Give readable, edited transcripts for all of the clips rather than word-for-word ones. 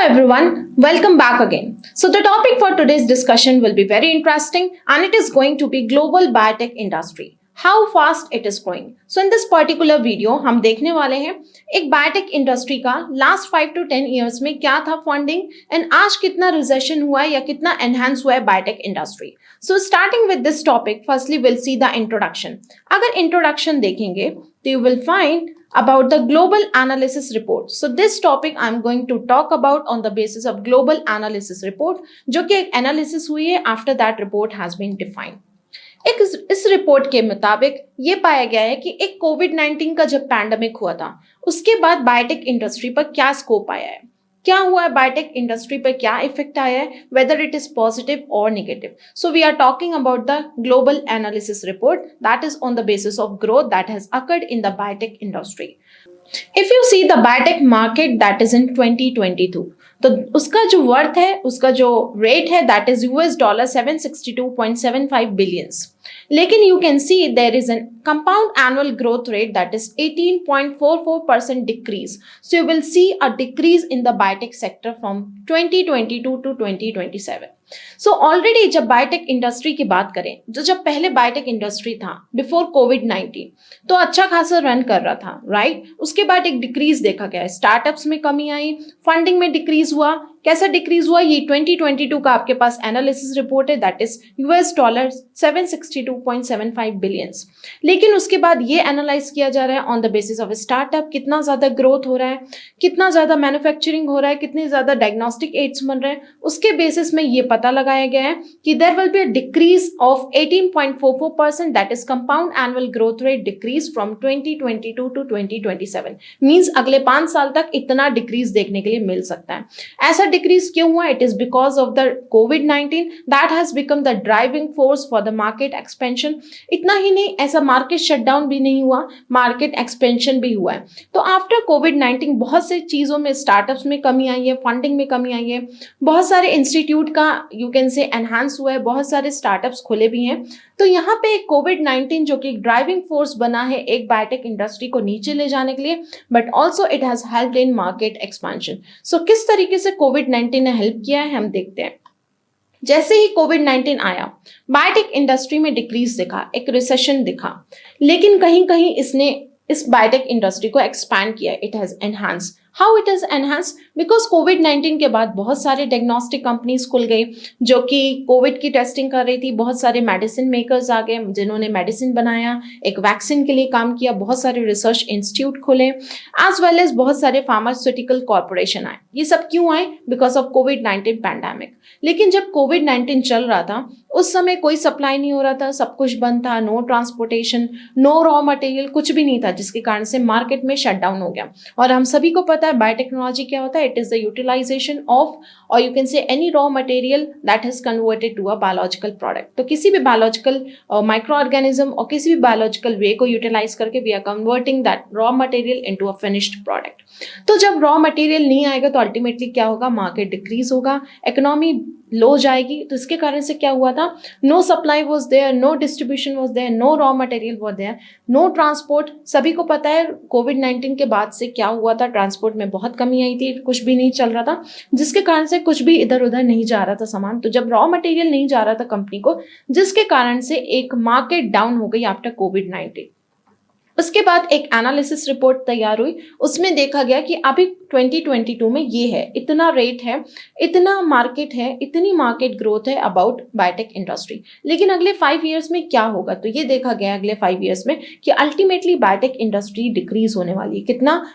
everyone, welcome back again. So the topic for today's discussion will be very interesting and it is going to be global biotech industry. How fast it is growing. So in this particular video हम देखने वाले हैं एक biotech industry का last 5 to 10 years में क्या था funding and आज कितना रिसेशन हुआ है या कितना एनहांस हुआ है biotech industry. So starting with this topic firstly will see the introduction. अगर इंट्रोडक्शन देखेंगे तो you will find about the global analysis report. So this topic I'm going to talk about on the basis of global analysis report जो कि एक analysis हुई है after that report has been defined. इस report के मुताबिक ये पाया गया है कि एक कोविड-19 का जब पैंडेमिक हुआ था उसके बाद बायोटेक इंडस्ट्री पर क्या स्कोप आया है, क्या हुआ है, बायोटेक इंडस्ट्री पर क्या इफेक्ट आया है, वेदर इट इज पॉजिटिव और negative. So we are talking about the global analysis report that is on the basis of growth that has occurred in the biotech industry. If you see the biotech market that is in 2022, तो उसका जो worth है, उसका जो rate है that is $762.75 billions. लेकिन you can see there is an compound annual growth rate that is 18.44% decrease. So you will see a decrease in the biotech sector from 2022 to 2027. So already जब biotech industry की बात करें, जब पहले biotech industry था before कोविड-19 तो अच्छा खासा रन कर रहा था, राइट. उसके बाद एक डिक्रीज देखा गया, स्टार्टअप्स में कमी आई, फंडिंग में डिक्रीज हुआ. कैसा डिक्रीज हुआ, ये 2022 का आपके पास एनालिसिस रिपोर्ट है दैट इज $762.75 बिलियंस. लेकिन उसके बाद ये एनालाइज किया जा रहा है on the basis of startup, कितना ज्यादा ग्रोथ हो रहा है, कितना ज्यादा मैन्युफैक्चरिंग हो रहा है, कितने ज्यादा डायग्नोस्टिक एड्स बन रहे हैं. उसके बेसिस में ये पता लगाया गया है कि there will be a decrease of 18.44% that is compound annual growth rate decrease from 2022 to 2027. Means अगले 5 साल तक इतना डिक्रीज देखने के लिए मिल सकता है. ऐसा डिक्रीज क्यों हुआ, it is because of the covid that has become the driving force for the market expansion. इतना ही नहीं, ऐसा मार्केट शटडाउन भी नहीं हुआ, मार्केट एक्सपेंशन भी हुआ है. तो आफ्टर कोविड-19 बहुत से चीजों में, स्टार्टअप्स में कमी आई है, फंडिंग में कमी आई है, बहुत सारे इंस्टीट्यूट का यू कैन से एनहांस हुआ है, बहुत सारे स्टार्टअप्स खुले भी हैं. तो यहाँ पे कोविड-19 जो कि ड्राइविंग फोर्स बना है एक बायोटेक इंडस्ट्री को नीचे ले जाने के लिए, but also it has helped in market expansion. So किस तरीके से कोविड-19 ने हेल्प किया है हम देखते हैं. जैसे ही कोविड-19 आया, बायोटेक इंडस्ट्री में डिक्रीज दिखा, एक रिसेशन दिखा, लेकिन कहीं कहीं इसने इस बायोटेक इंडस्ट्री को एक्सपैंड किया, it has enhance. How it is enhance, because कोविड-19 के बाद बहुत सारे डायग्नोस्टिक कंपनीज खुल गई जो कि कोविड की टेस्टिंग कर रही थी. बहुत सारे मेडिसिन मेकर्स आ गए जिन्होंने मेडिसिन बनाया, एक वैक्सीन के लिए काम किया. बहुत सारे रिसर्च इंस्टीट्यूट खुले, एज वेल एज बहुत सारे फार्मास्यूटिकल कॉर्पोरेशन आए. ये सब क्यों आए, बिकॉज ऑफ कोविड-19 पैंडेमिक. लेकिन जब कोविड-19 चल रहा था उस समय कोई सप्लाई नहीं हो रहा था, सब कुछ बंद था, no transportation, no raw material, कुछ भी नहीं था, जिसके कारण से मार्केट में शटडाउन हो गया. और हम सभी को पता है बायोटेक्नोलॉजी क्या होता है, it is the utilization of और you can say any raw material that is converted to a biological product. तो किसी भी बायोलॉजिकल माइक्रो ऑर्गेनिज्म और किसी भी बायोलॉजिकल वे को यूटिलाइज करके we are converting that raw material into a finished product. तो जब रॉ मटेरियल नहीं आएगा तो अल्टीमेटली क्या होगा, मार्केट डिक्रीज होगा, इकोनॉमी लो जाएगी. तो इसके कारण से क्या हुआ था, no supply was there, no distribution was there, no raw material was there, no transport. सभी को पता है कोविड-19 के बाद से क्या हुआ था, ट्रांसपोर्ट में बहुत कमी आई थी, कुछ भी नहीं चल रहा था, जिसके कारण से कुछ भी इधर उधर नहीं जा रहा था सामान. तो जब रॉ मटेरियल नहीं जा रहा था कंपनी को, जिसके कारण से एक मार्केट डाउन हो गई आफ्टर कोविड-19. उसके बाद एक एनालिसिस रिपोर्ट तैयार हुई, उसमें देखा गया कि अभी 2022 में ये है, इतना रेट है, इतना मार्केट है, इतनी मार्केट ग्रोथ है अबाउट बायोटेक इंडस्ट्री. लेकिन अगले 5 इयर्स में क्या होगा, तो ये देखा गया अगले 5 इयर्स में कि अल्टीमेटली बायोटेक इंडस्ट्री डिक्रीज होने वाली है. कितना,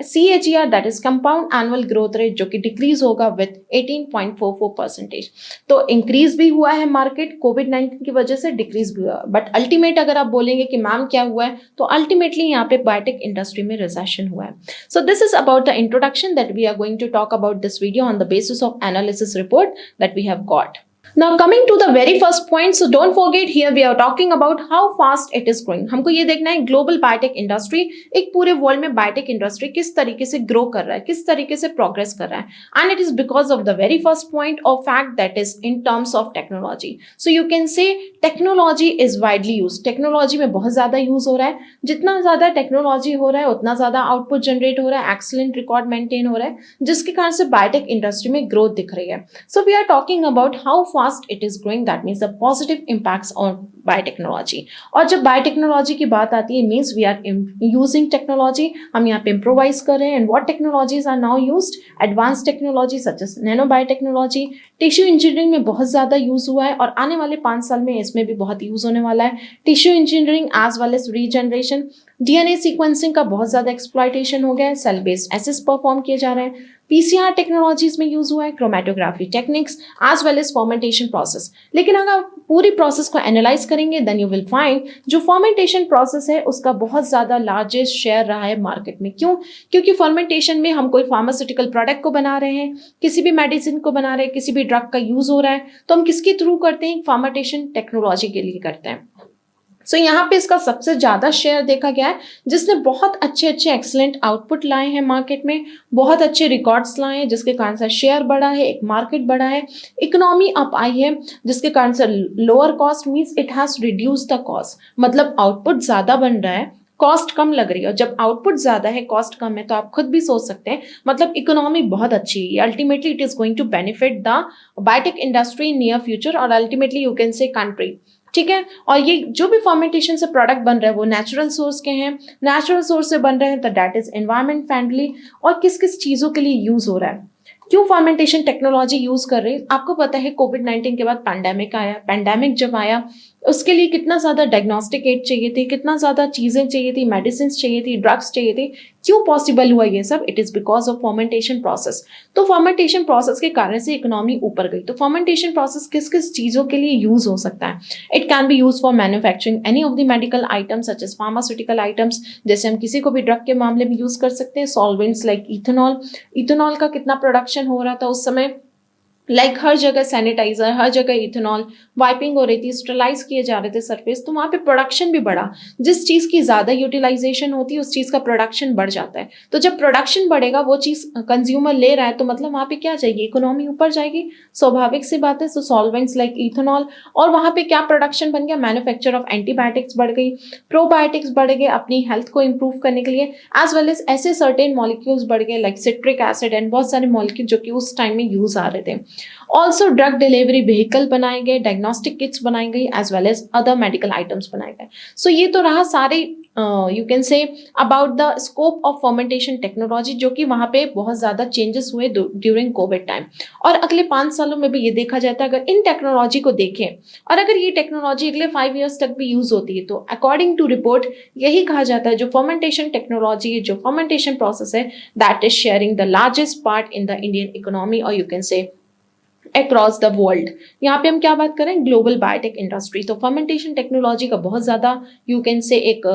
CAGR that is compound annual growth rate, जो कि डिक्रीज होगा विथ 18.44%. तो इंक्रीज भी हुआ है मार्केट, कोविड-19 की वजह से डिक्रीज भी हुआ. बट अल्टीमेट अगर आप बोलेंगे कि मैम क्या हुआ है, तो अल्टीमेटली यहाँ पे बायोटेक इंडस्ट्री में रिसेशन हुआ है. So this is about the introduction that we are going to talk about this video on the basis of analysis report that we have got. Now coming to the very first point, so don't forget here we are talking about how fast it is growing. हमको ये देखना है global biotech industry, एक पूरे world में biotech industry किस तरीके से ग्रो कर रहा है, किस तरीके से प्रोग्रेस कर रहा है, and it is because of the very first point of fact that is in terms of technology. So you can से technology is widely use. Technology में बहुत ज्यादा यूज हो रहा है. जितना ज्यादा टेक्नोलॉजी हो रहा है उतना ज्यादा आउटपुट जनरेट हो रहा है, एक्सीलेंट रिकॉर्ड मेंटेन हो रहा है, जिसके कारण से बायोटेक इंडस्ट्री में ग्रोथ दिख रही है. So we are talking about how fast it is growing, that means the positive impacts on biotechnology. और जब बायोटेक्नोलॉजी की बात आती है means we are using technology, हम यहाँ पे इम्प्रोवाइज कर रहे हैं. And what technologies are now used? Advance technology such as nano biotechnology. Tissue engineering में बहुत ज़्यादा यूज हुआ है और आने वाले 5 साल में इसमें भी बहुत यूज होने वाला है. Tissue engineering as well as regeneration. DNA sequencing का बहुत ज़्यादा एक्सप्लॉयटेशन हो गया है. सेल बेस्ड एसेस परफॉर्म किए जा रहे हैं. पीसीआर टेक्नोलॉजीज में यूज हुआ है, chromatography techniques as well as fermentation process. लेकिन अगर आप पूरी प्रोसेस को एनालाइज करेंगे देन यू विल फाइंड जो फर्मेंटेशन प्रोसेस है उसका बहुत ज़्यादा लार्जेस्ट शेयर रहा है मार्केट में. क्यों? क्योंकि फर्मेंटेशन में हम कोई फार्मास्यूटिकल प्रोडक्ट को बना रहे हैं, किसी भी मेडिसिन को बना रहे हैं, किसी भी ड्रग का यूज हो रहा है, तो हम किसके थ्रू करते हैं? फर्मेंटेशन टेक्नोलॉजी के लिए करते हैं. सो यहाँ पे इसका सबसे ज़्यादा शेयर देखा गया है, जिसने बहुत अच्छे अच्छे एक्सलेंट आउटपुट लाए हैं मार्केट में, बहुत अच्छे रिकॉर्ड्स लाए हैं, जिसके कारण से शेयर बढ़ा है, एक मार्केट बढ़ा है, इकोनॉमी अप आई है, जिसके कारण से lower cost means it has reduce the cost. मतलब आउटपुट ज़्यादा बन रहा है, कॉस्ट कम लग रही है. और जब आउटपुट ज़्यादा है, कॉस्ट कम है, तो आप खुद भी सोच सकते हैं मतलब इकोनॉमी बहुत अच्छी है. Ultimately it is going to benefit the biotech industry in near future और ultimately you can say country. ठीक है. और ये जो भी फर्मेंटेशन से प्रोडक्ट बन रहे हैं वो नेचुरल सोर्स के हैं, नेचुरल सोर्स से बन रहे हैं तो दैट इज एनवायरमेंट फ्रेंडली. और किस किस चीज़ों के लिए यूज हो रहा है, क्यों फर्मेंटेशन टेक्नोलॉजी यूज कर रही है? आपको पता है कोविड-19 के बाद पैंडेमिक आया. पैंडेमिक जब आया उसके लिए कितना ज़्यादा डायग्नोस्टिक एड चाहिए थी, कितना ज़्यादा चीज़ें चाहिए थी, मेडिसिन चाहिए थी, ड्रग्स चाहिए थी. क्यों पॉसिबल हुआ ये सब? It is because of fermentation process. तो फर्मेंटेशन प्रोसेस के कारण से इकोनॉमी ऊपर गई. तो फर्मेंटेशन प्रोसेस किस किस चीज़ों के लिए यूज हो सकता है? It can be use for manufacturing any of the medical items such as pharmaceutical items. जैसे हम किसी को भी ड्रग के मामले में यूज कर सकते हैं. Solvents like ethanol. इथेनॉल का कितना प्रोडक्शन हो रहा था उस समय, हर जगह सैनिटाइजर, हर जगह इथेनॉल, वाइपिंग हो रही थी, स्टरलाइज किए जा रहे थे सरफेस, तो वहाँ पे प्रोडक्शन भी बढ़ा. जिस चीज़ की ज़्यादा यूटिलाइजेशन होती है उस चीज़ का प्रोडक्शन बढ़ जाता है. तो जब प्रोडक्शन बढ़ेगा, वो चीज़ कंज्यूमर ले रहा है, तो मतलब वहाँ पे क्या जाएगी? इकोनॉमी ऊपर जाएगी. स्वाभाविक सी बात है. सो सॉल्वेंट्स लाइक इथेनॉल. और वहाँ पे क्या प्रोडक्शन बन गया? मैन्युफैक्चर ऑफ एंटीबायोटिक्स बढ़ गई, प्रोबायोटिक्स बढ़ गए अपनी हेल्थ को इम्प्रूव करने के लिए, एज वेल एज ऐसे सर्टेन मॉलिक्यूल्स बढ़ गए लाइक सिट्रिक एसिड एंड बहुत सारे मॉलिक्यूल जो कि उस टाइम में यूज आ रहे थे. ऑल्सो ड्रग डिलीवरी व्हीकल बनाए गए, डायग्नोस्टिक किट्स बनाई गई, as well as other medical items बनाए गए. सो ये तो रहा सारे you can say about the scope of fermentation technology, जो कि वहाँ पे बहुत ज़्यादा चेंजेस हुए ड्यूरिंग कोविड टाइम. और अगले 5 सालों में भी ये देखा जाता है, अगर इन टेक्नोलॉजी को देखें और अगर ये टेक्नोलॉजी अगले 5 ईयर्स तक भी यूज होती है, तो अकॉर्डिंग टू रिपोर्ट यही कहा जाता है जो फर्मेंटेशन टेक्नोलॉजी, जो फर्मेंटेशन प्रोसेस है, that is sharing the largest part in the Indian economy और you can say across the world. यहाँ पे हम क्या बात करें? Global biotech industry. तो फर्मेंटेशन टेक्नोलॉजी का बहुत ज़्यादा यू कैन से एक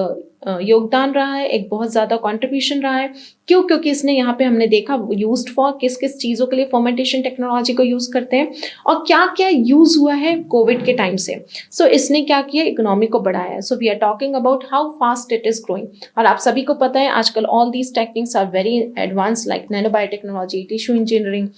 योगदान रहा है, एक बहुत ज़्यादा कंट्रीब्यूशन रहा है. क्यों? क्योंकि इसने यहाँ पे हमने देखा यूज्ड फॉर किस किस चीज़ों के लिए फर्मेंटेशन टेक्नोलॉजी को यूज़ करते हैं और क्या क्या यूज़ हुआ है कोविड के टाइम से. सो इसने क्या किया? इकोनॉमी को बढ़ाया है. So we are talking about how fast it is growing. और आप सभी को पता है आजकल all these techniques are very advance like nano biotechnology, tissue engineering,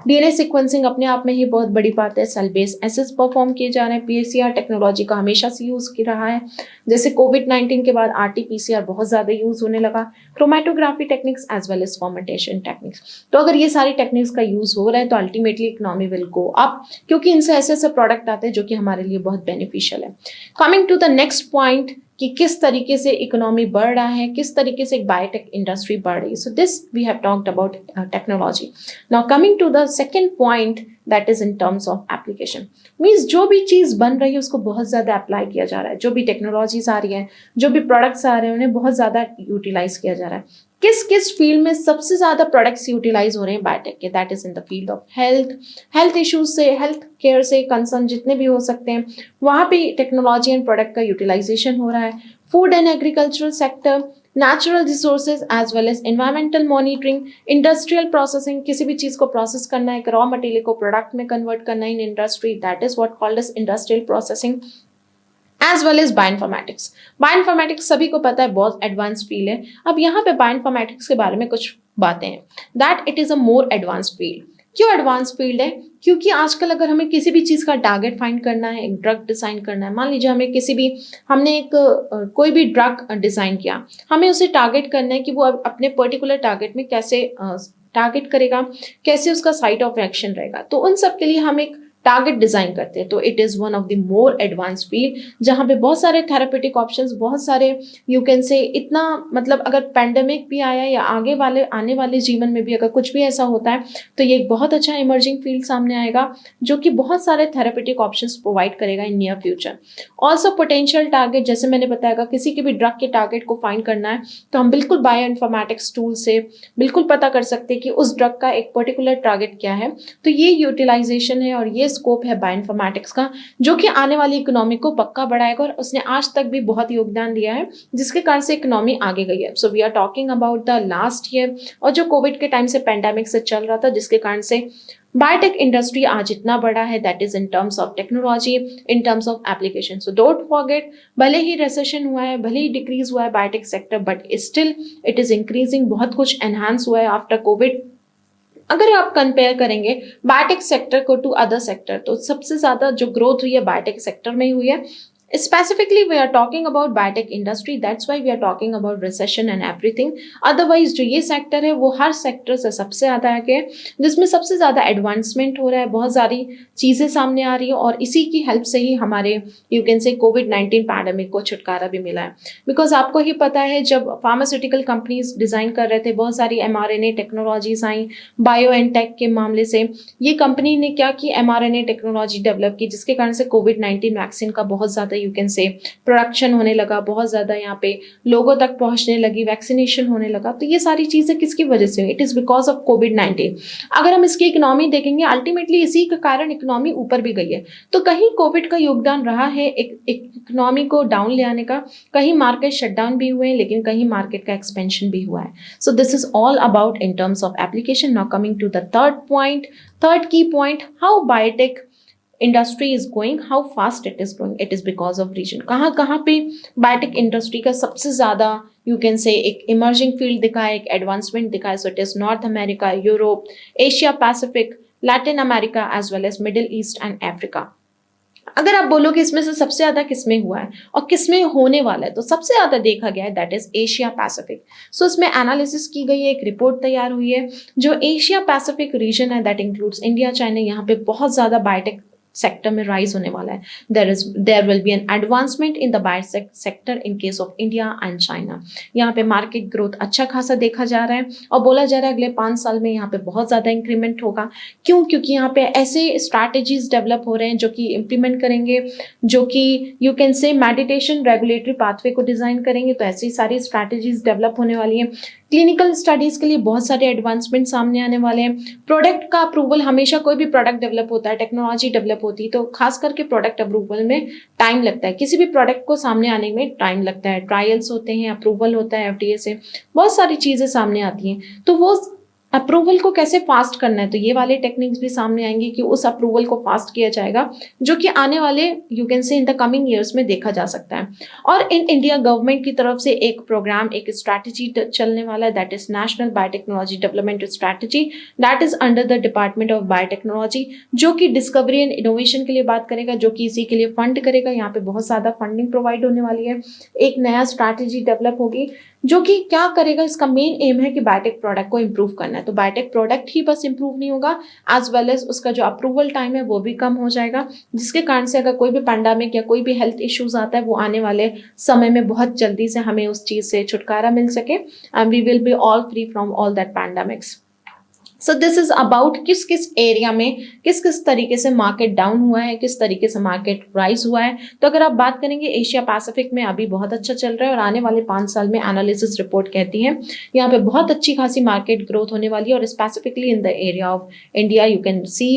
DNA sequencing अपने आप में ही बहुत बड़ी बात है. सेल बेस्ड एसेस परफॉर्म किए जा रहे हैं. पीसीआर टेक्नोलॉजी का हमेशा से यूज़ किया रहा है. जैसे कोविड-19 के बाद आरटी-पीसीआर बहुत ज़्यादा यूज़ होने लगा. Chromatography techniques as well as fermentation techniques. तो अगर ये सारी टेक्निक्स का यूज़ हो रहा है तो ultimately economy will go up, क्योंकि इनसे ऐसे ऐसे प्रोडक्ट आते हैं जो कि हमारे लिए बहुत बेनिफिशियल है. Coming to the next point कि किस तरीके से इकोनॉमी बढ़ रहा है, किस तरीके से एक बायोटेक इंडस्ट्री बढ़ रही है. So this we have talked about technology. Now coming to the second point that is in terms of application. Means जो भी चीज़ बन रही है उसको बहुत ज़्यादा अप्लाई किया जा रहा है. जो भी टेक्नोलॉजीज आ रही है, जो भी प्रोडक्ट्स आ रहे हैं, उन्हें बहुत ज़्यादा यूटिलाइज किया जा रहा है. किस किस फील्ड में सबसे ज़्यादा प्रोडक्ट्स यूटिलाइज हो रहे हैं बायोटेक के? That is in the field of health issues से, हेल्थ केयर से कंसर्न जितने भी हो सकते हैं वहाँ पे टेक्नोलॉजी एंड प्रोडक्ट का यूटिलाइजेशन हो रहा है. Food and agricultural sector, natural resources as well as environmental monitoring, industrial processing, किसी भी चीज को प्रोसेस करना है, एक रॉ मटेरियल को प्रोडक्ट में कन्वर्ट करना है in industry, that is what called as industrial processing, as well as bioinformatics. Bioinformatics सभी को पता है बहुत एडवांस फील्ड है। अब यहाँ पे बायोइन्फॉर्मेटिक्स के बारे में कुछ बातें हैं, that it is a more advance field. क्यों एडवांस फील्ड है? क्योंकि आजकल अगर हमें किसी भी चीज का टारगेट फाइंड करना है, एक ड्रग डिजाइन करना है, मान लीजिए हमें किसी भी, हमने एक कोई भी ड्रग डिजाइन किया, हमें उसे टारगेट करना है कि वो अपने पर्टिकुलर टारगेट में कैसे टारगेट करेगा, कैसे उसका साइट ऑफ एक्शन रहेगा। तो उन सब के लिए हम एक टारगेट डिजाइन करते हैं। तो it is one of the more advance field, जहां पे बहुत सारे थेरापेटिक ऑप्शंस, बहुत सारे यू कैन से, इतना मतलब अगर पैंडेमिक भी आया या आगे वाले आने वाले जीवन में भी अगर कुछ भी ऐसा होता है तो ये एक बहुत अच्छा इमर्जिंग फील्ड सामने आएगा जो कि बहुत सारे थेरापेटिक ऑप्शंस प्रोवाइड करेगा इन near future. Also potential target, जैसे मैंने बताया, किसी के भी ड्रग के टारगेट को फाइंड करना है तो हम बिल्कुल बायो इन्फॉर्मेटिक्स टूल से बिल्कुल पता कर सकते हैं कि उस ड्रग का एक पर्टिकुलर टारगेट क्या है। तो ये यूटिलाइजेशन है और ये स्कोप है बायोइन्फॉर्मेटिक्स का, जो कि आने वाली इकोनॉमी को पक्का बढ़ाएगा और उसने आज तक भी बहुत योगदान दिया है, जिसके कारण से इकोनॉमी आगे गई है। So we are talking about the last year, और जो कोविड के टाइम से पेंडेमिक से चल रहा था, जिसके कारण से बायोटेक इंडस्ट्री आज इतना बड़ा है, that is in terms of technology, in terms of application. So don't forget, भले ही रिसेशन हुआ है, भले ही डिक्रीज हुआ है biotech sector, but still it is increasing, बहुत कुछ एनहांस हुआ है आफ्टर कोविड। अगर आप कंपेयर करेंगे बायोटेक सेक्टर को टू अदर सेक्टर, तो सबसे ज्यादा जो ग्रोथ हुई है बायोटेक सेक्टर में ही हुई है। Specifically, we are talking about biotech industry. That's why we are talking about recession and everything. Otherwise, जो ये सेक्टर है वो हर सेक्टर से सबसे ज़्यादा आगे है, जिसमें सबसे ज़्यादा एडवांसमेंट हो रहा है, बहुत सारी चीज़ें सामने आ रही है, और इसी की हेल्प से ही हमारे यू कैन से कोविड-19 पैंडेमिक को छुटकारा भी मिला है। बिकॉज आपको ही पता है, जब फार्मास्यूटिकल कंपनीज डिज़ाइन कर रहे थे, बहुत सारी mRNA टेक्नोलॉजीज आई बायो एंड टेक के मामले से, ये कंपनी ने क्या की, mRNA टेक्नोलॉजी डेवलप की, जिसके कारण से कोविड-19 वैक्सीन का बहुत ज़्यादा यू कैन से प्रोडक्शन होने लगा, बहुत ज्यादा यहाँ पे लोगों तक पहुंचने लगी, वैक्सीनेशन होने लगा। तो ये सारी चीजें किसकी वजह से हुई? इट इज बिकॉज ऑफ कोविड-19। अगर हम इसकी इकोनॉमी देखेंगे, अल्टीमेटली इसी के कारण इकोनॉमी ऊपर भी गई है। तो कहीं कोविड का योगदान रहा है इकोनॉमी को डाउन ले आने का, कहीं मार्केट शटडाउन भी हुए हैं, लेकिन कहीं मार्केट का एक्सपेंशन भी हुआ है। So this is all about in terms of application. Now coming to the third की point, how biotech industry is going, how fast it is growing. It is because of reason. कहाँ कहाँ पे biotech industry का सबसे ज्यादा you can से एक emerging field दिखा है, एक एडवांसमेंट दिखा है। So it is North America, Europe, Asia Pacific, Latin America as well as Middle East and Africa. अगर आप बोलो कि इसमें से सबसे ज्यादा किसमें हुआ है और किसमें होने वाला है, तो सबसे ज्यादा देखा गया है दैट इज एशिया पैसिफिक। सो इसमें एनालिसिस की गई है, एक रिपोर्ट तैयार हुई है। जो एशिया पैसिफिक रीजन है, दैट इंक्लूड्स इंडिया, चाइना, यहाँ पे बहुत ज्यादा बायोटेक सेक्टर में राइज होने वाला है। There will be an advancement in the biotech sector in case of India and China. यहाँ पे मार्केट ग्रोथ अच्छा खासा देखा जा रहा है, और बोला जा रहा है अगले 5 साल में यहाँ पे बहुत ज्यादा इंक्रीमेंट होगा। क्यों? क्योंकि यहाँ पे ऐसे स्ट्रैटेजीज डेवलप हो रहे हैं जो कि इम्प्लीमेंट करेंगे, जो कि यू कैन से मेडिटेशन रेगुलेटरी पाथवे को डिजाइन करेंगे। तो ऐसी सारी स्ट्रैटेजीज डेवलप होने वाली है। क्लिनिकल स्टडीज के लिए बहुत सारे एडवांसमेंट सामने आने वाले हैं। प्रोडक्ट का अप्रूवल, हमेशा कोई भी प्रोडक्ट डेवलप होता है, टेक्नोलॉजी डेवलप होती है, तो खास करके प्रोडक्ट अप्रूवल में टाइम लगता है। किसी भी प्रोडक्ट को सामने आने में टाइम लगता है, ट्रायल्स होते हैं, अप्रूवल होता है एफडीए से, बहुत सारी चीजें सामने आती हैं। तो वो अप्रूवल को कैसे फास्ट करना है, तो ये वाले टेक्निक्स भी सामने आएंगे कि उस अप्रूवल को फास्ट किया जाएगा, जो कि आने वाले यू कैन से इन द कमिंग ईयर्स में देखा जा सकता है। और इन इंडिया गवर्नमेंट की तरफ से एक प्रोग्राम, एक स्ट्रैटेजी चलने वाला है, that is national biotechnology development strategy, that is under the department of biotechnology, जो कि डिस्कवरी एंड इनोवेशन के लिए बात करेगा, जो कि इसी के लिए फंड करेगा। यहाँ पे बहुत ज्यादा फंडिंग प्रोवाइड होने वाली है। एक नया स्ट्रैटेजी डेवलप होगी, जो कि क्या करेगा, इसका मेन एम है कि बायोटेक प्रोडक्ट को इंप्रूव करना है। तो बायोटेक प्रोडक्ट ही बस इंप्रूव नहीं होगा, एज वेल एज उसका जो अप्रूवल टाइम है वो भी कम हो जाएगा, जिसके कारण से अगर कोई भी पैंडेमिक या कोई भी हेल्थ इश्यूज आता है, वो आने वाले समय में बहुत जल्दी से हमें उस चीज से छुटकारा मिल सके, and we will be all free from all that pandemics. So this is about किस किस एरिया में किस किस तरीके से मार्केट डाउन हुआ है, किस तरीके से मार्केट राइज हुआ है। तो अगर आप बात करेंगे, एशिया पैसिफिक में अभी बहुत अच्छा चल रहा है, और आने वाले 5 साल में एनालिसिस रिपोर्ट कहती है यहाँ पे बहुत अच्छी खासी मार्केट ग्रोथ होने वाली है। और specifically in the area of India you can see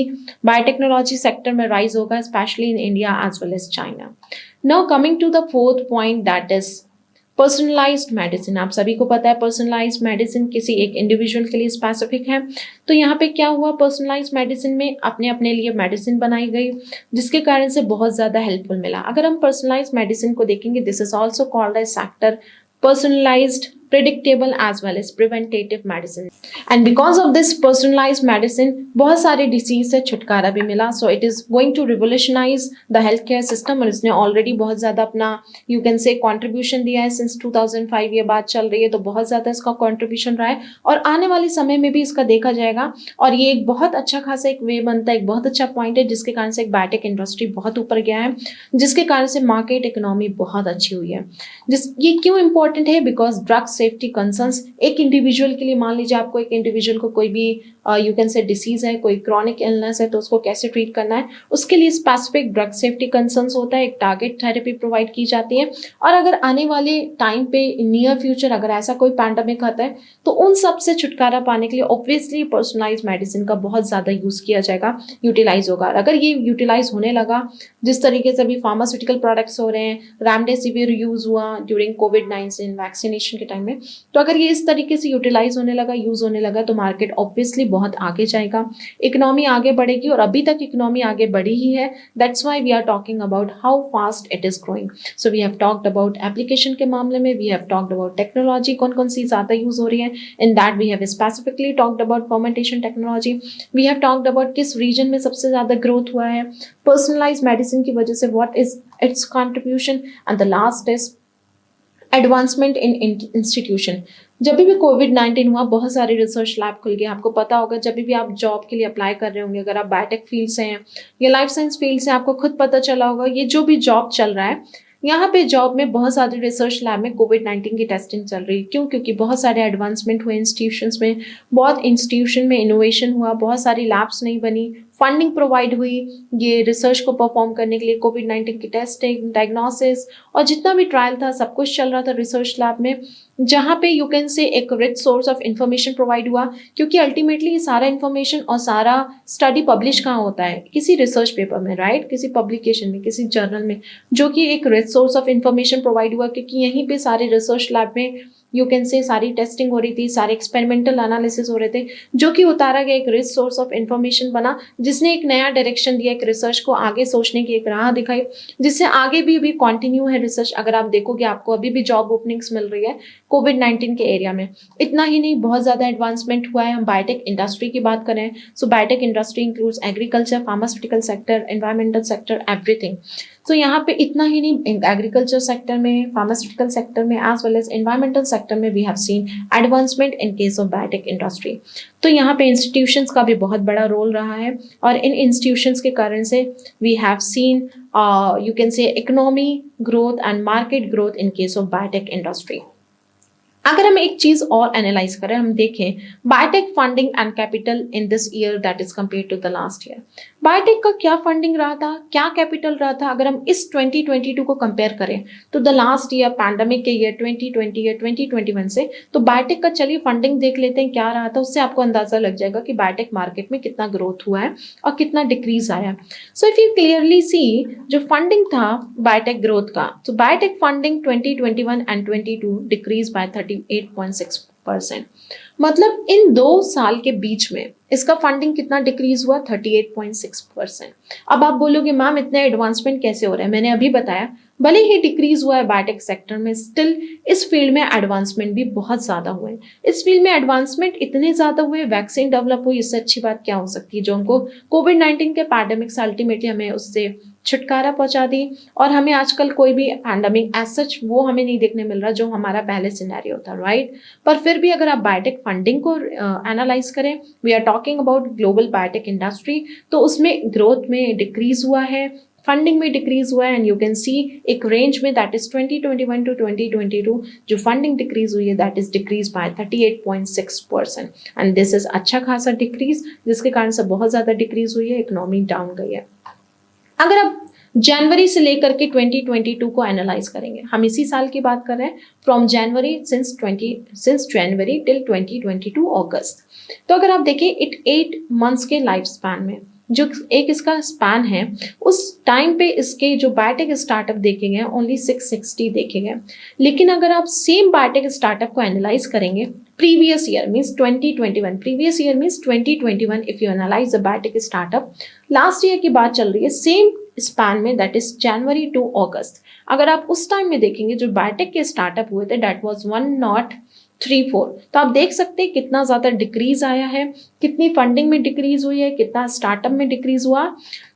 biotechnology sector में राइज होगा, specially in India as well as China. Now coming to the fourth point, that is personalised medicine, आप सभी को पता है पर्सनलाइज्ड मेडिसिन किसी एक individual के लिए स्पेसिफिक है। तो यहाँ पे क्या हुआ, पर्सनलाइज्ड मेडिसिन में अपने अपने लिए मेडिसिन बनाई गई जिसके कारण से बहुत ज़्यादा हेल्पफुल मिला। अगर हम पर्सनलाइज्ड मेडिसिन को देखेंगे, this is also called as sector personalized, predictable as well as preventative medicine. And because of this personalized medicine, बहुत सारे डिसीज से छुटकारा भी मिला। So it is going to revolutionise the health care system, और इसने ऑलरेडी बहुत ज़्यादा अपना यू कैन से कॉन्ट्रीब्यूशन दिया है। सिंस 2005 ये बात चल रही है, तो बहुत ज़्यादा इसका कॉन्ट्रीब्यूशन रहा है और आने वाले समय में भी इसका देखा जाएगा। और ये एक बहुत अच्छा खासा एक वे बनता है, एक बहुत अच्छा पॉइंट है जिसके कारण से एक बायोटेक इंडस्ट्री बहुत ऊपर गया है, जिसके कारण से मार्केट इकोनॉमी बहुत अच्छी हुई है। ये क्यों इंपॉर्टेंट है, बिकॉज ड्रग सेफ्टी कंसर्न्स एक इंडिविजुअल के लिए, मान लीजिए आपको एक इंडिविजुअल को कोई भी यू कैन से डिसीज है, कोई क्रॉनिक इलनेस है, तो उसको कैसे ट्रीट करना है, उसके लिए स्पेसिफिक ड्रग सेफ्टी कंसर्न्स होता है, एक टारगेट थेरेपी प्रोवाइड की जाती है। और अगर आने वाले टाइम पे नियर फ्यूचर अगर ऐसा कोई पैंडेमिक आता है, तो उन सब से छुटकारा पाने के लिए ऑब्वियसली पर्सनलाइज मेडिसिन का बहुत ज़्यादा यूज़ किया जाएगा, यूटिलाइज होगा। अगर ये यूटिलाइज होने लगा जिस तरीके से अभी फार्मास्यूटिकल प्रोडक्ट्स हो रहे हैं, रेमडेसिविर यूज़ हुआ ड्यूरिंग कोविड-19 वैक्सीनेशन के टाइम में, तो अगर ये इस तरीके से यूटिलाइज होने लगा, यूज़ होने लगा, तो मार्केट ऑब्वियसली बहुत आगे जाएगा, इकोनॉमी आगे बढ़ेगी। और अभी तक इकोनॉमी आगे बढ़ी ही है, that's why we are talking about how fast it is growing. So we have talked about application के मामले में, we have talked about technology, कौन कौन सी ज़्यादा यूज़ हो रही है, in that we have specifically talked about fermentation technology, we have talked about किस रीजन में सबसे ज़्यादा ग्रोथ हुआ है पर्सनलाइज मेडिसिन की वजह से, what is it's contribution, and the last is advancement in institution. जब भी कोविड-19 हुआ, बहुत सारे रिसर्च लैब खुल गए। आपको पता होगा, जब भी आप जॉब के लिए अप्लाई कर रहे होंगे, अगर आप बायोटेक फील्ड से हैं या लाइफ साइंस फील्ड से, आपको खुद पता चला होगा ये जो भी जॉब चल रहा है, यहाँ पे जॉब में बहुत सारे रिसर्च लैब में कोविड-19 की टेस्टिंग चल रही है। क्यों? क्योंकि बहुत सारे एडवांसमेंट हुए इंस्टीट्यूशंस में, बहुत इंस्टीट्यूशन में इनोवेशन हुआ, बहुत सारी लैब्स नहीं बनी, फंडिंग प्रोवाइड हुई ये रिसर्च को परफॉर्म करने के लिए। कोविड-19 की टेस्टिंग, डायग्नोसिस और जितना भी ट्रायल था, सब कुछ चल रहा था रिसर्च लैब में, जहाँ पे यू कैन से एक rich source of information provide हुआ। क्योंकि अल्टीमेटली ये सारा इंफॉर्मेशन और सारा स्टडी पब्लिश कहाँ होता है? किसी रिसर्च पेपर में, राइट, किसी पब्लिकेशन में, किसी जर्नल में, जो कि एक rich source of information provide हुआ, क्योंकि यहीं पे सारे रिसर्च लैब में यू कैन से सारी टेस्टिंग हो रही थी, सारे एक्सपेरिमेंटल एनालिसिस हो रहे थे, जो कि उतारा गया एक रिच सोर्स ऑफ इंफॉर्मेशन बना, जिसने एक नया डायरेक्शन दिया, एक रिसर्च को आगे सोचने की एक राह दिखाई, जिससे आगे भी अभी कंटिन्यू है रिसर्च। अगर आप देखोगे, आपको अभी भी जॉब ओपनिंग्स मिल रही है कोविड-19 के एरिया में। इतना ही नहीं, बहुत ज़्यादा एडवांसमेंट हुआ है। हम बायोटेक इंडस्ट्री की बात करें, so biotech industry includes agriculture, pharmaceutical sector, environmental sector, everything. तो यहाँ पे इतना ही नहीं, एग्रीकल्चर सेक्टर में, फार्मास्यूटिकल सेक्टर में, as well as environmental sector में we have seen advancement in case of biotech industry. तो यहाँ पे इंस्टीट्यूशंस का भी बहुत बड़ा रोल रहा है, और इन इंस्टीट्यूशंस के कारण से we have seen you can say economy growth and market growth in case of biotech industry. अगर हम एक चीज और एनालाइज करें, हम देखें biotech funding and capital in this year that is compare to the last year, biotech का क्या फंडिंग रहा था, क्या कैपिटल रहा था। अगर हम इस 2022 को कंपेयर करें तो द लास्ट ईयर, पैंडेमिक के ईयर 2020 या 2021 से, तो बायोटेक का चलिए फंडिंग देख लेते हैं क्या रहा था, उससे आपको अंदाजा लग जाएगा कि बायोटेक मार्केट में कितना ग्रोथ हुआ है और कितना डिक्रीज आया है। So if you clearly see जो फंडिंग था बायोटेक ग्रोथ का, तो biotech funding 2021 and 22 decrease by 38.6%। मतलब इन 2 साल के बीच में इसका फंडिंग कितना डिक्रीज हुआ? 38.6%। अब आप बोलोगे मैम इतने एडवांसमेंट कैसे हो रहे हैं? मैंने अभी बताया, भले ही डिक्रीज हुआ है बायोटेक सेक्टर में, स्टिल इस फील्ड में एडवांसमेंट भी बहुत ज्यादा हुए। इस फील्ड में एडवांसमेंट इतने ज्यादा हुए, वैक्सीन डेवलप हुई, इससे अच्छी बात क्या हो सकती है, जो हमको कोविड-19 के पैंडेमिक से अल्टीमेटली हमें उससे छुटकारा पहुंचा दी। और हमें आजकल कोई भी पैंडेमिक एज सच वो हमें नहीं देखने मिल रहा जो हमारा पहले सिनेरियो था, राइट। पर फिर भी अगर आप बायोटेक फंडिंग को एनालाइज करें, we are talking about global biotech industry, तो उसमें ग्रोथ में डिक्रीज हुआ है, फंडिंग में डिक्रीज हुआ है, एंड यू कैन सी एक रेंज में दैट इज 2021 टू 2022 जो फंडिंग डिक्रीज हुई है that is decrease by 38.6%, and this is अच्छा खासा डिक्रीज, जिसके कारण से बहुत ज्यादा डिक्रीज हुई है, इकोनॉमी डाउन गई है। अगर आप जनवरी से लेकर के 2022 को एनालाइज करेंगे, हम इसी साल की बात कर रहे हैं, from January since January till 2022 अगस्त, तो अगर आप देखें 8 मंथ्स के लाइफ स्पैन में जो एक इसका स्पैन है, उस टाइम पे इसके जो बायोटेक स्टार्टअप देखे गए ओनली 660 देखे गए। लेकिन अगर आप सेम बायोटेक स्टार्टअप को एनालाइज करेंगे previous year means 2021, previous year means 2021, if you analyse the biotech startup, last year की बात चल रही है सेम स्पैन में, दैट इज जनवरी टू अगस्त। अगर आप उस टाइम में देखेंगे जो बायोटेक के स्टार्टअप हुए थे दैट वाज 1034। तो आप देख सकते हैं कितना ज्यादा डिक्रीज आया है, कितनी फंडिंग में डिक्रीज हुई है, कितना स्टार्टअप में डिक्रीज हुआ।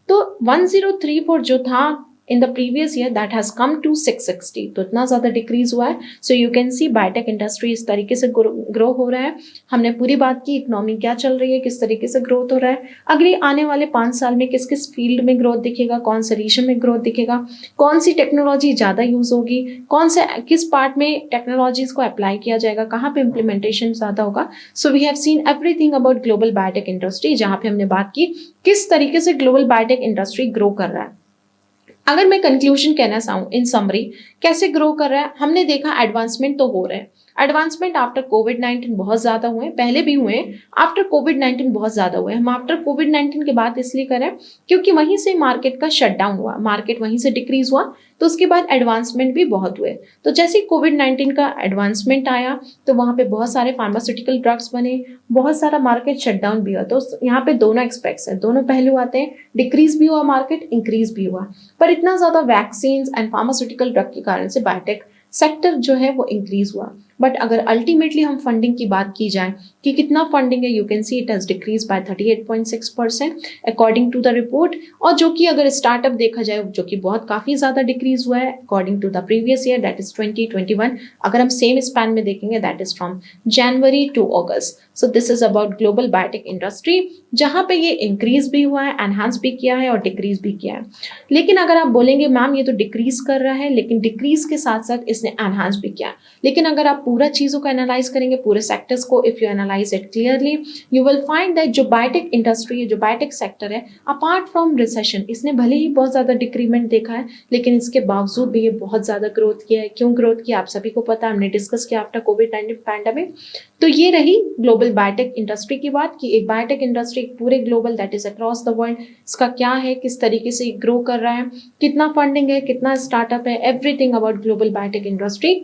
तो 1034 जो था in the previous year that has come to 660, तो इतना ज्यादा डिक्रीज हुआ है। So you can see biotech industry इस तरीके से ग्रो हो रहा है। हमने पूरी बात की इकोनॉमी क्या चल रही है, किस तरीके से ग्रोथ हो रहा है, अगले आने वाले 5 साल में किस किस फील्ड में ग्रोथ दिखेगा, कौन से रीजन में ग्रोथ दिखेगा, कौन सी टेक्नोलॉजी ज़्यादा यूज होगी, कौन से किस पार्ट में टेक्नोलॉजीज को अप्लाई किया जाएगा, कहाँ पे इम्प्लीमेंटेशन ज़्यादा होगा। So we have seen everything about global biotech industry, जहाँ पे हमने बात की किस तरीके से ग्लोबल बायोटेक इंडस्ट्री ग्रो कर रहा है। अगर मैं कंक्लूजन कहना चाहूँ इन समरी कैसे ग्रो कर रहा है, हमने देखा एडवांसमेंट तो हो रहे हैं। एडवांसमेंट आफ्टर कोविड-19 बहुत ज़्यादा हुए, पहले भी हुए, आफ्टर कोविड-19 बहुत ज़्यादा हुए। हम आफ्टर कोविड-19 की बात इसलिए करें क्योंकि वहीं से मार्केट का शटडाउन हुआ, मार्केट वहीं से डिक्रीज हुआ, तो उसके बाद एडवांसमेंट भी बहुत हुए। तो जैसे कोविड-19 का एडवांसमेंट आया तो वहाँ पे बहुत सारे फार्मास्यूटिकल ड्रग्स बने, बहुत सारा मार्केट शटडाउन भी हुआ। तो यहाँ पे दोनों एक्सपेक्ट्स हैं, दोनों पहलू आते हैं, डिक्रीज भी हुआ मार्केट, इंक्रीज भी हुआ। पर इतना ज़्यादा वैक्सीन एंड फार्मास्यूटिकल ड्रग के कारण से बायोटेक सेक्टर जो है वो इंक्रीज हुआ। बट अगर अल्टीमेटली हम फंडिंग की बात की जाए कि कितना फंडिंग है, you can see it has decrease by 38.6% according to the report. और जो कि अगर स्टार्टअप देखा जाए जो कि बहुत काफ़ी ज़्यादा डिक्रीज हुआ है according to the previous year that is 2021। अगर हम सेम स्पैन में देखेंगे that is from January to August. So this is about global biotech industry, जहाँ पे ये इंक्रीज भी हुआ है, एनहांस भी किया है और डिक्रीज भी किया है। लेकिन अगर आप बोलेंगे मैम ये तो डिक्रीज कर रहा है, लेकिन डिक्रीज के साथ साथ इसने एनहांस भी किया। लेकिन अगर आप पूरा चीज़ों को एनालाइज करेंगे, पूरे सेक्टर्स को, if you analyse it clearly, you will find that जो बायोटेक इंडस्ट्री है, जो बायोटेक सेक्टर है, अपार्ट फ्रॉम रिसेशन, इसने भले ही बहुत ज़्यादा डिक्रीमेंट देखा है, लेकिन इसके बावजूद भी ये बहुत ज़्यादा ग्रोथ किया है। क्यों ग्रोथ किया आप सभी को पता है, हमने डिस्कस किया आफ्टर कोविड-19 पैंडेमिक। तो ये रही ग्लोबल बायोटेक इंडस्ट्री की बात कि एक बायोटेक इंडस्ट्री पूरे global that is across the world, इसका क्या है, किस तरीके से ग्रो कर रहा है, कितना फंडिंग है, कितना स्टार्टअप है, everything about global biotech industry.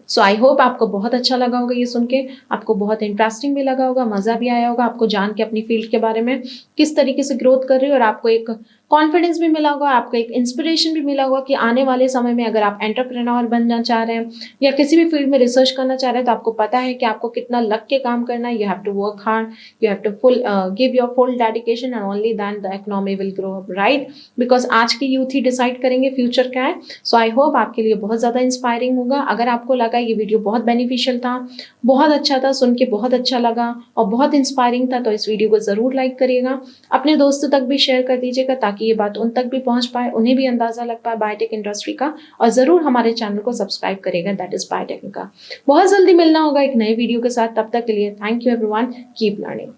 So I hope आपको बहुत अच्छा लगा होगा ये सुन के, आपको बहुत इंटरेस्टिंग भी लगा होगा, मज़ा भी आया होगा आपको जान के अपनी फील्ड के बारे में किस तरीके से ग्रोथ कर रही है, और आपको एक कॉन्फिडेंस भी मिला होगा, आपको एक इंस्पिरेशन भी मिला होगा कि आने वाले समय में अगर आप एंटरप्रेन्योर बनना चाह रहे हैं या किसी भी फील्ड में रिसर्च करना चाह रहे हैं तो आपको पता है कि आपको कितना लग के काम करना है। You have to work hard, you have to full give your full dedication and only then the economy will grow up, right? Because आज के यूथ ही डिसाइड करेंगे फ्यूचर क्या है। सो आई होप आपके लिए बहुत ज़्यादा इंस्पायरिंग होगा। अगर आपको लगा ये वीडियो बहुत बेनिफिशियल था, बहुत अच्छा था, सुन के बहुत अच्छा लगा और बहुत इंस्पायरिंग था, तो इस वीडियो को ज़रूर लाइक करिएगा, अपने दोस्तों तक भी शेयर कर दीजिएगा ताकि ये बात उन तक भी पहुंच पाए, उन्हें भी अंदाजा लग पाए बायोटेक इंडस्ट्री का। और ज़रूर हमारे चैनल को सब्सक्राइब करिएगा, दैट इज बायोटेक का। बहुत जल्दी मिलना होगा एक नए वीडियो के साथ, तब तक के लिए thank you everyone, keep learning.